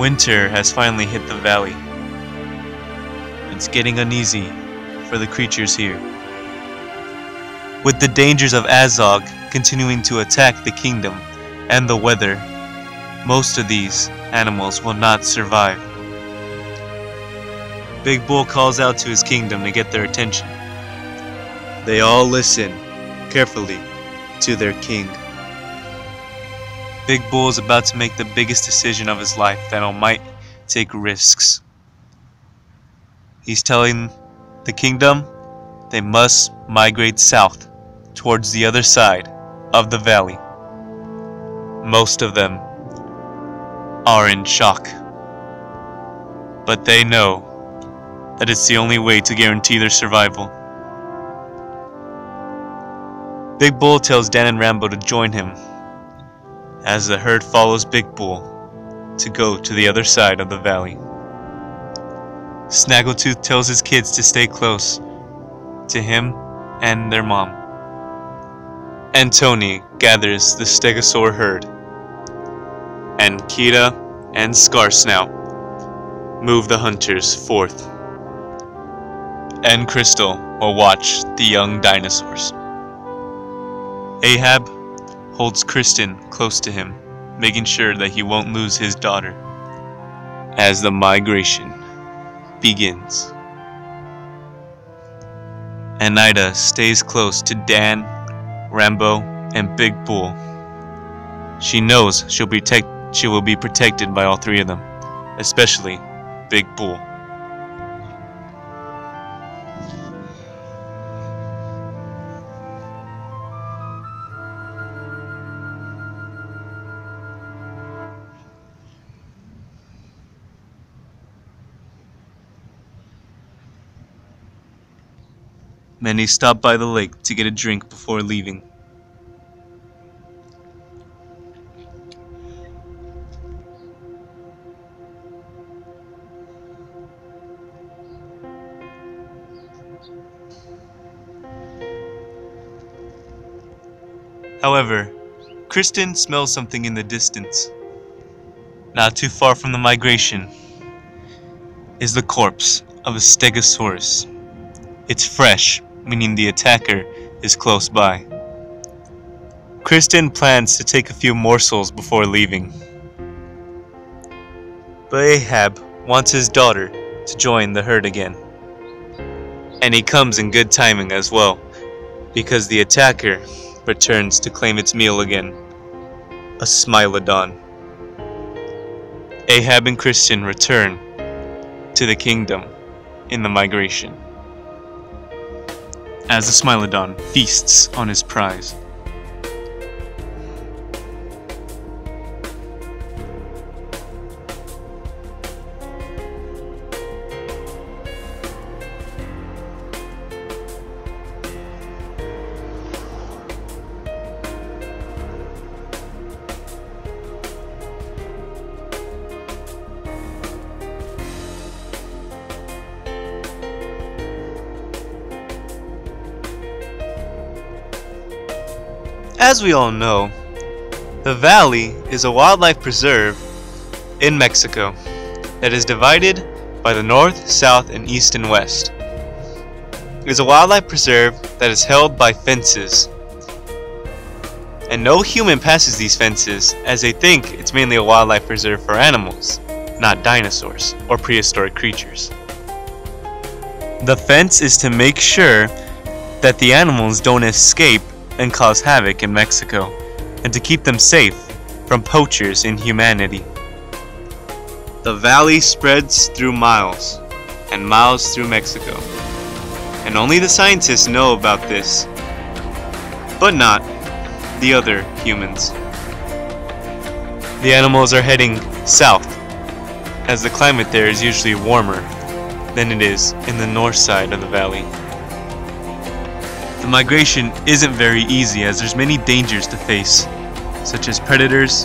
Winter has finally hit the valley. It's getting uneasy for the creatures here. With the dangers of Azog continuing to attack the kingdom and the weather, most of these animals will not survive. Big Bull calls out to his kingdom to get their attention. They all listen carefully to their king. Big Bull is about to make the biggest decision of his life that might take risks. He's telling the kingdom they must migrate south towards the other side of the valley. Most of them are in shock, but they know that it's the only way to guarantee their survival. Big Bull tells Dan and Rambo to join him as the herd follows Big Bull to go to the other side of the valley. Snaggletooth tells his kids to stay close to him and their mom. And Tony gathers the Stegosaur herd. And Kita and Scarsnout move the hunters forth. And Crystal will watch the young dinosaurs. Ahab holds Kristen close to him, making sure that he won't lose his daughter as the migration begins. And Ida stays close to Dan, Rambo, and Big Bull. She knows she will be protected by all three of them, especially Big Bull. Many stop by the lake to get a drink before leaving. However, Kristen smells something in the distance. Not too far from the migration is the corpse of a Stegosaurus. It's fresh, meaning the attacker is close by. Kristen plans to take a few morsels before leaving. But Ahab wants his daughter to join the herd again. And he comes in good timing as well, because the attacker returns to claim its meal again, a Smilodon. Ahab and Kristen return to the kingdom in the migration, as the Smilodon feasts on his prize. As we all know, the valley is a wildlife preserve in Mexico that is divided by the north, south, and east and west. It is a wildlife preserve that is held by fences, and no human passes these fences, as they think it's mainly a wildlife preserve for animals, not dinosaurs or prehistoric creatures. The fence is to make sure that the animals don't escape and cause havoc in Mexico, and to keep them safe from poachers in humanity. The valley spreads through miles and miles through Mexico, and only the scientists know about this, but not the other humans. The animals are heading south, as the climate there is usually warmer than it is in the north side of the valley. The migration isn't very easy, as there's many dangers to face, such as predators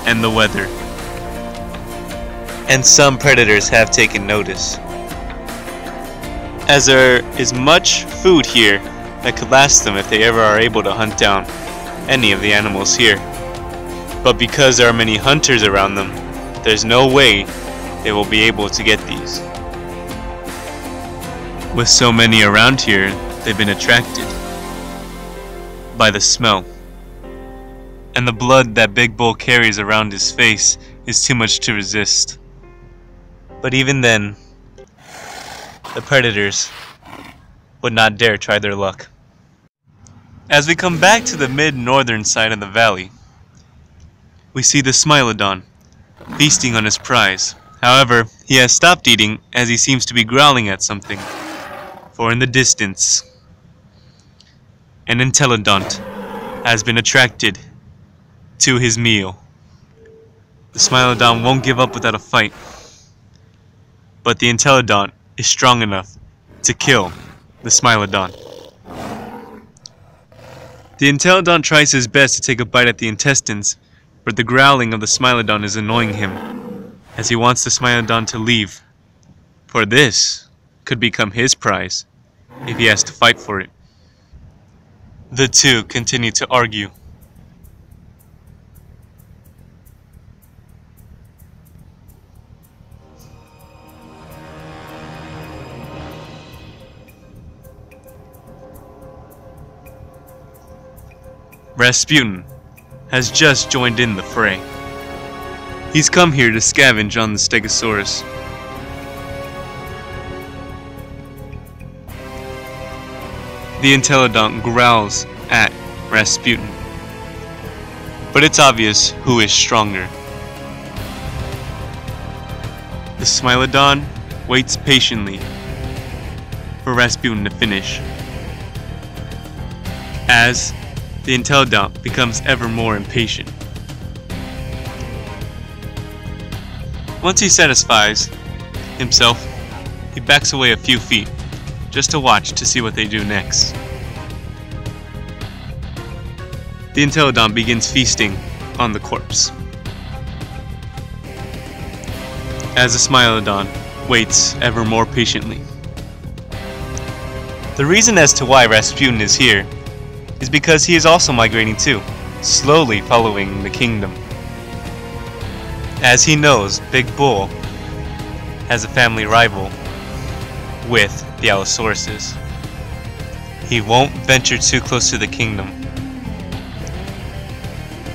and the weather. And some predators have taken notice, as there is much food here that could last them if they ever are able to hunt down any of the animals here. But because there are many hunters around them, there's no way they will be able to get these. With so many around here, they've been attracted by the smell. And the blood that Big Bull carries around his face is too much to resist. But even then, the predators would not dare try their luck. As we come back to the mid-northern side of the valley, we see the Smilodon feasting on his prize. However, he has stopped eating as he seems to be growling at something. For in the distance, an Entelodont has been attracted to his meal. The Smilodon won't give up without a fight, but the Entelodont is strong enough to kill the Smilodon. The Entelodont tries his best to take a bite at the intestines, but the growling of the Smilodon is annoying him, as he wants the Smilodon to leave, for this could become his prize if he has to fight for it. The two continue to argue. Rasputin has just joined in the fray. He's come here to scavenge on the Stegosaurus. The Entelodont growls at Rasputin, but it's obvious who is stronger. The Smilodon waits patiently for Rasputin to finish, as the Entelodont becomes ever more impatient. Once he satisfies himself, he backs away a few feet, just to watch to see what they do next. The Entelodont begins feasting on the corpse, as the Smilodon waits ever more patiently. The reason as to why Rasputin is here is because he is also migrating too, slowly following the kingdom. As he knows Big Bull has a family rival with the Allosauruses. He won't venture too close to the kingdom.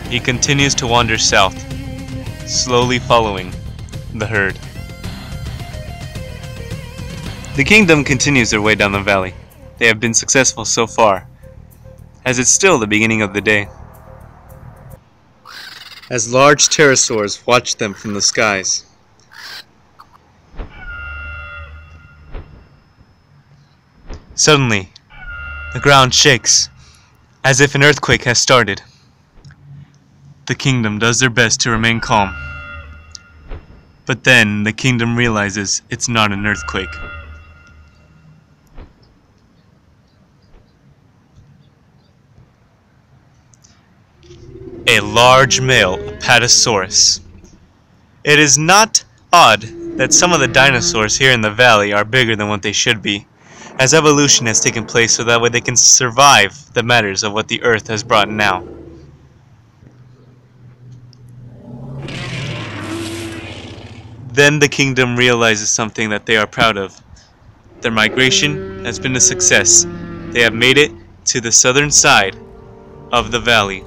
He continues to wander south, slowly following the herd. The kingdom continues their way down the valley. They have been successful so far, as it's still the beginning of the day. As large pterosaurs watch them from the skies. Suddenly, the ground shakes, as if an earthquake has started. The kingdom does their best to remain calm, but then the kingdom realizes it's not an earthquake. A large male Apatosaurus. It is not odd that some of the dinosaurs here in the valley are bigger than what they should be, as evolution has taken place so that way they can survive the matters of what the earth has brought now. Then the kingdom realizes something that they are proud of. Their migration has been a success. They have made it to the southern side of the valley.